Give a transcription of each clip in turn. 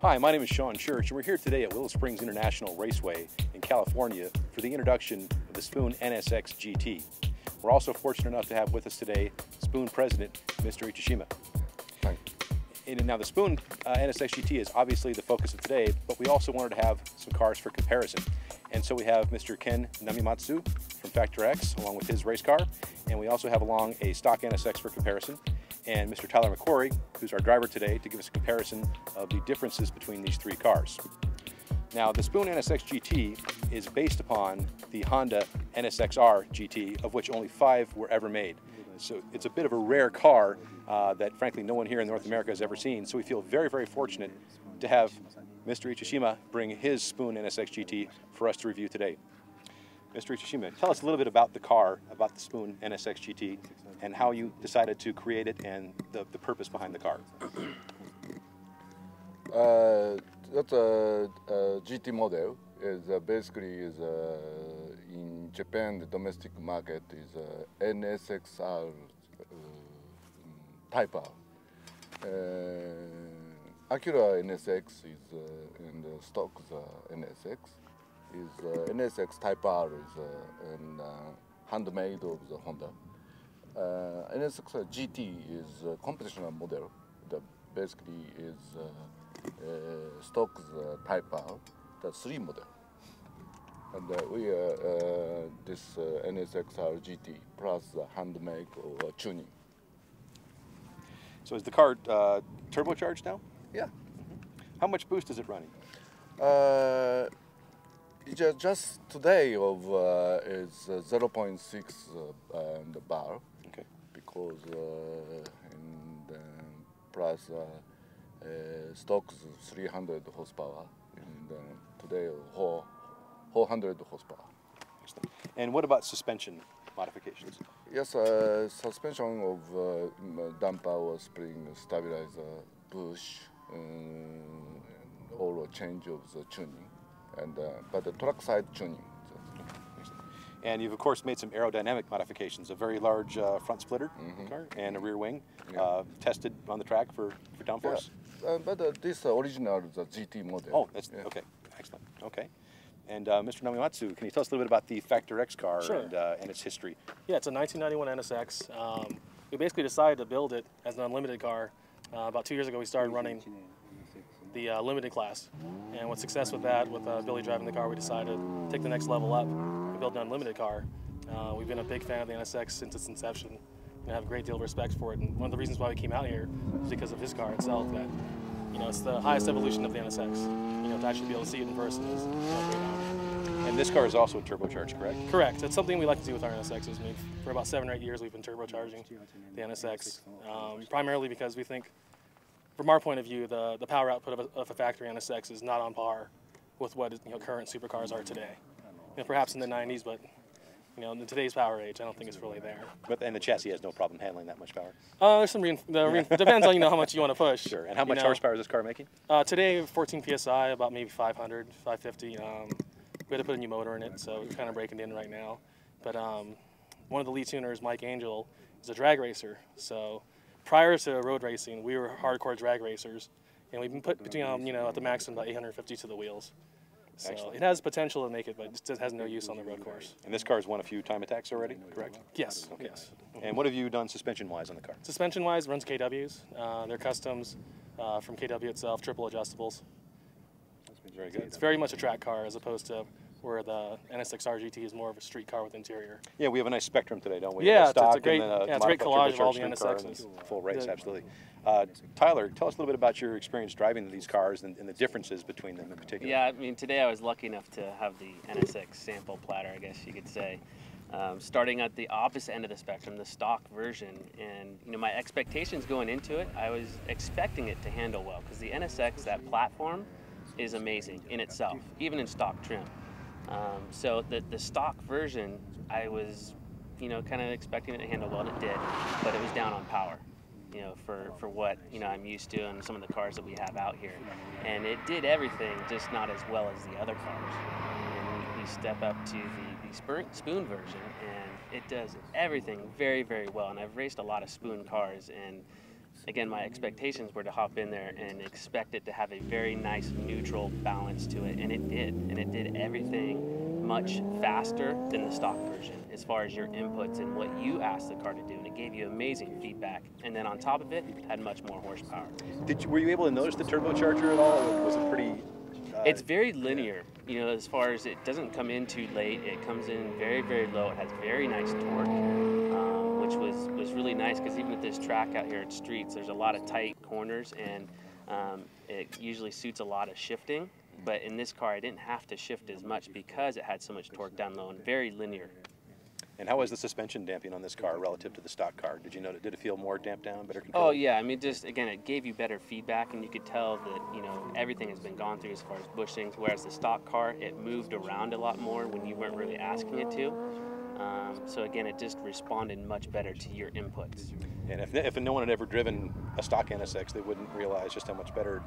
Hi, my name is Sean Church, and we're here today at Willow Springs International Raceway in California for the introduction of the Spoon NSX GT. We're also fortunate enough to have with us today Spoon President, Mr. Ichishima. Hi. Now, the Spoon NSX GT is obviously the focus of today, but we also wanted to have some cars for comparison. And so we have Mr. Ken Namimatsu from Factor X, along with his race car, and we also have along a stock NSX for comparison, and Mr. Tyler McQuarrie, who's our driver today, to give us a comparison of the differences between these three cars. Now, the Spoon NSX GT is based upon the Honda NSX-R GT, of which only 5 were ever made. So it's a bit of a rare car that, frankly, no one here in North America has ever seen. So we feel very, very fortunate to have Mr. Ichishima bring his Spoon NSX GT for us to review today. Mr. Ichishima, tell us a little bit about the car, about the Spoon NSX GT, and how you decided to create it and the purpose behind the car. That's a GT model. Is basically in Japan, the domestic market is NSX-R Type R. Acura NSX is in the stock NSX. NSX Type R is handmade of the Honda. NSX GT is a competition model that basically is stock Type R, the 3 model. And we this NSX-R GT plus the handmade or tuning. So is the car turbocharged now? Yeah. Mm-hmm. How much boost is it running? Just today of is 0.6 bar. Okay. Because and plus stocks 300 horsepower, and today 400 horsepower. Excellent. And what about suspension modifications? Yes, suspension of damper or spring stabilizer, bush, all change of the tuning. And but the track side tuning. And you've of course made some aerodynamic modifications, a very large front splitter car and a rear wing, tested on the track for downforce. Yeah. But this original the GT model. Oh, that's okay, excellent. Okay, and Mr. Namimatsu, can you tell us a little bit about the Factor X car? Sure. And its history? Yeah, it's a 1991 NSX. We basically decided to build it as an unlimited car. About 2 years ago, we started running the limited class, and with success with that, with Billy driving the car, we decided to take the next level up and build an unlimited car. We've been a big fan of the NSX since its inception, and have a great deal of respect for it. And one of the reasons why we came out here is because of his car itself. That it's the highest evolution of the NSX. To actually be able to see it in person is a great honor. And this car is also turbocharged, correct? Correct. It's something we like to do with our NSXs. For about 7 or 8 years, we've been turbocharging the NSX, primarily because we think, from our point of view, the power output of a factory NSX is not on par with what current supercars are today. Perhaps in the 90s, but in today's power age, I don't think it's really there. And the chassis has no problem handling that much power? There's some depends on how much you want to push. Sure. And how much horsepower is this car making? Today, 14 psi, about maybe 500, 550. We had to put a new motor in it, so we're kind of breaking it in right now. But one of the lead tuners, Mike Angel, is a drag racer. So prior to road racing, we were hardcore drag racers, and we've been put between, at the maximum about 850 to the wheels. So Excellent. It has potential to make it, but it just has no use on the road course. And this car has won a few time attacks already, correct? Yes. Okay. Yes. And what have you done suspension-wise on the car? Suspension-wise, runs KWs. They're customs from KW itself, triple adjustables. Very good. It's very much a track car as opposed to where the NSX-R GT is more of a street car with interior. Yeah, we have a nice spectrum today, don't we? Yeah, stock it's a great, and it's a great collage of all the turbocharged NSXs. Full race, absolutely. Tyler, tell us a little bit about your experience driving these cars and the differences between them in particular. Yeah, today I was lucky enough to have the NSX sample platter, I guess you could say. Starting at the opposite end of the spectrum, the stock version, and my expectations going into it, I was expecting it to handle well, because the NSX, that platform, is amazing in itself, even in stock trim. So the stock version, I was, kind of expecting it to handle well, and it did, but it was down on power, for what, I'm used to and some of the cars that we have out here. And it did everything, just not as well as the other cars. And we step up to the Spoon version, and it does everything very, very well. And I've raced a lot of Spoon cars, and again, my expectations were to hop in there and expect it to have a very nice neutral balance to it, and it did. And it did everything much faster than the stock version as far as your inputs and what you asked the car to do, and it gave you amazing feedback. And then on top of it, had much more horsepower. Were you able to notice the turbocharger at all, or was it pretty? It's very linear, you know, as far as it doesn't come in too late. It comes in very, very low. It has very nice torque, which was really nice, because even at this track out here at Streets, there's a lot of tight corners, and it usually suits a lot of shifting. But in this car, I didn't have to shift as much because it had so much torque down low and very linear. And how was the suspension damping on this car relative to the stock car? Did you know, did it feel more damped down, better control? Oh yeah, I mean, just again, it gave you better feedback, and you could tell that, you know, everything has been gone through as far as bushings. Whereas the stock car, it moved around a lot more when you weren't really asking it to. So again, it just responded much better to your inputs. And if no one had ever driven a stock NSX, they wouldn't realize just how much better.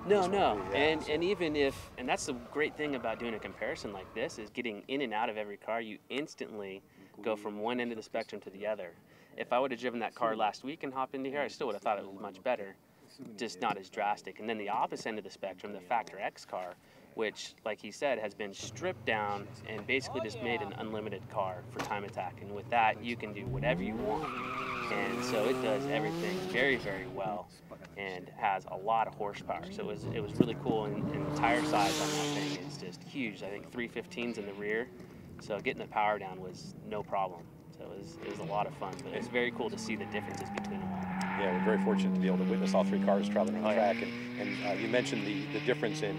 No, this would no, be. Yeah, and even if, and that's the great thing about doing a comparison like this, is getting in and out of every car. You instantly go from one end of the spectrum to the other. If I would have driven that car last week and hopped into here, I still would have thought it was much better, just not as drastic. And then the opposite end of the spectrum, the Factor X car, which, like he said, has been stripped down and basically just made an unlimited car for time attack. And with that, you can do whatever you want. And so it does everything very, very well and has a lot of horsepower. So it was really cool. And the tire size on that thing is just huge. I think 315s in the rear. So getting the power down was no problem. So it was a lot of fun. But it was very cool to see the differences between them all. Yeah, we're very fortunate to be able to witness all three cars traveling on the track. And you mentioned the difference in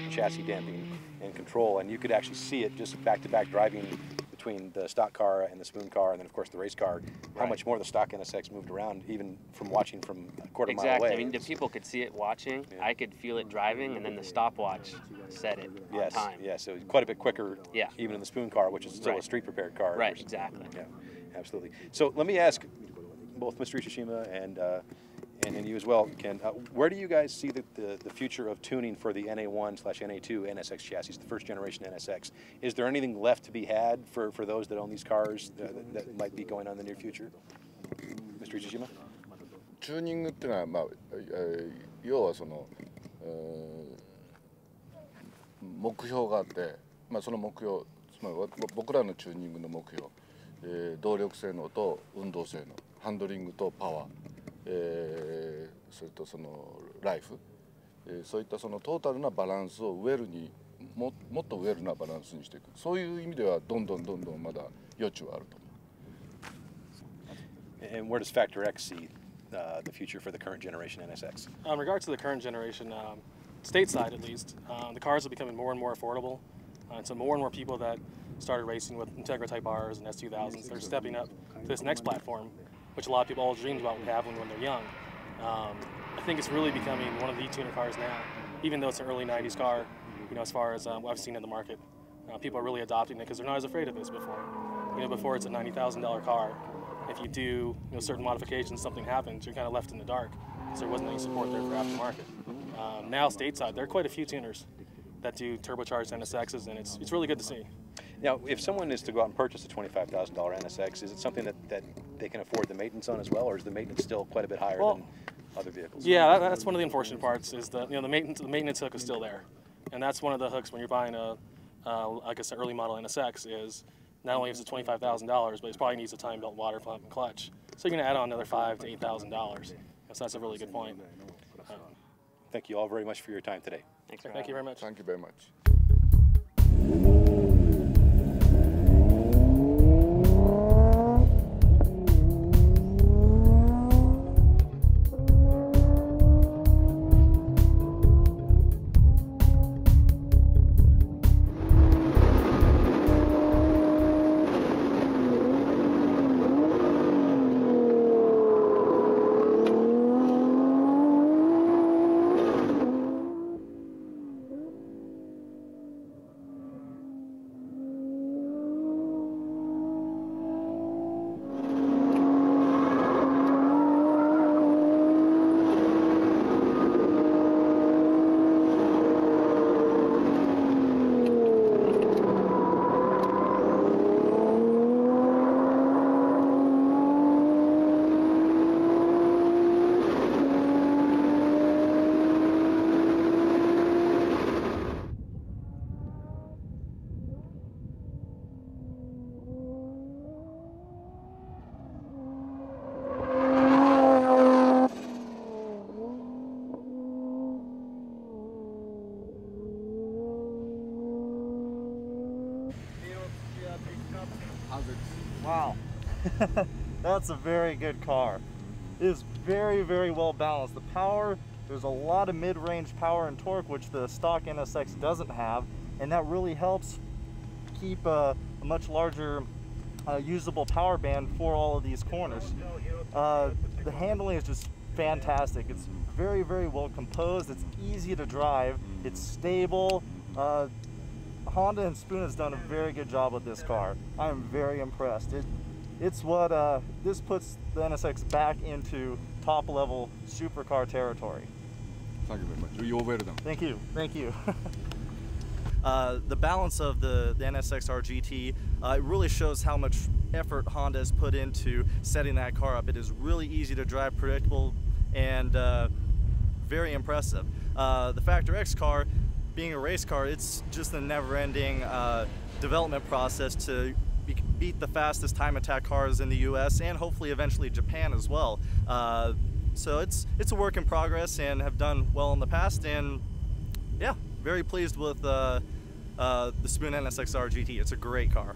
chassis damping and control, and you could actually see it just back-to-back driving between the stock car and the spoon car, and then of course the race car. How much more the stock NSX moved around, even from watching from a quarter mile away. Exactly. I mean, the people could see it watching. Yeah. I could feel it driving, and then the stopwatch said it on time. Yeah, so quite a bit quicker. Yeah. Even in the spoon car, which is still a street-prepared car. Right. Exactly. Yeah, absolutely. So let me ask both Mr. Ichishima and you as well, Ken, where do you guys see the future of tuning for the NA1/NA2 NSX chassis, the first generation NSX? Is there anything left to be had for those that own these cars that might be going on in the near future? Mr. Ichishima? チューニングっていうのは、まあ要はその、目標があって、まあ、その目標、つまり僕らのチューニングの目標、動力性能と運動性能、ハンドリングとパワー、それとそのライフ、そういったそのトータルなバランスをウェルにもっとウェルなバランスにしていく、そういう意味ではどんどんまだ余地はあると思う。 And where does Factor X see the future for the current generation NSX? In regards to the current generation, stateside at least, the cars are becoming more and more affordable. And so more and more people that started racing with Integra Type Rs and S2000s, they're stepping up to this next platform, which a lot of people all dreamed about having when they're young. I think it's really becoming one of the tuner cars now, even though it's an early 90s car, you know, as far as what I've seen in the market. People are really adopting it because they're not as afraid of this before. You know, before it's a $90,000 car. If you do certain modifications, something happens, you're kind of left in the dark because there wasn't any support there for aftermarket. Now stateside, there are quite a few tuners that do turbocharged NSXs, and it's really good to see. Now, if someone is to go out and purchase a $25,000 NSX, is it something that they can afford the maintenance on as well, or is the maintenance still quite a bit higher than other vehicles? Yeah, that's one of the unfortunate parts. Is that the maintenance hook is still there, and that's one of the hooks when you're buying a like I said, early model NSX is not only is it $25,000, but it probably needs a time belt, water pump, and clutch. So you're going to add on another $5,000 to $8,000. So that's a really good point. Thank you all very much for your time today. Thank you very much. Thank you very much. That's a very good car. It is very, very well balanced. The power, there's a lot of mid-range power and torque, which the stock NSX doesn't have, and that really helps keep a much larger usable power band for all of these corners. The handling is just fantastic. It's very, very well composed. It's easy to drive. It's stable. Honda and Spoon has done a very good job with this car. I am very impressed. It's what this puts the NSX back into top level supercar territory. Thank you very much. You're welcome. Thank you. Thank you. The balance of the NSX-R GT, it really shows how much effort Honda has put into setting that car up. It is really easy to drive, predictable, and very impressive. The Factor X car, being a race car, it's just a never-ending development process to beat the fastest time attack cars in the US and hopefully eventually Japan as well. So it's a work in progress and have done well in the past, and yeah, very pleased with the Spoon NSX-R GT. It's a great car.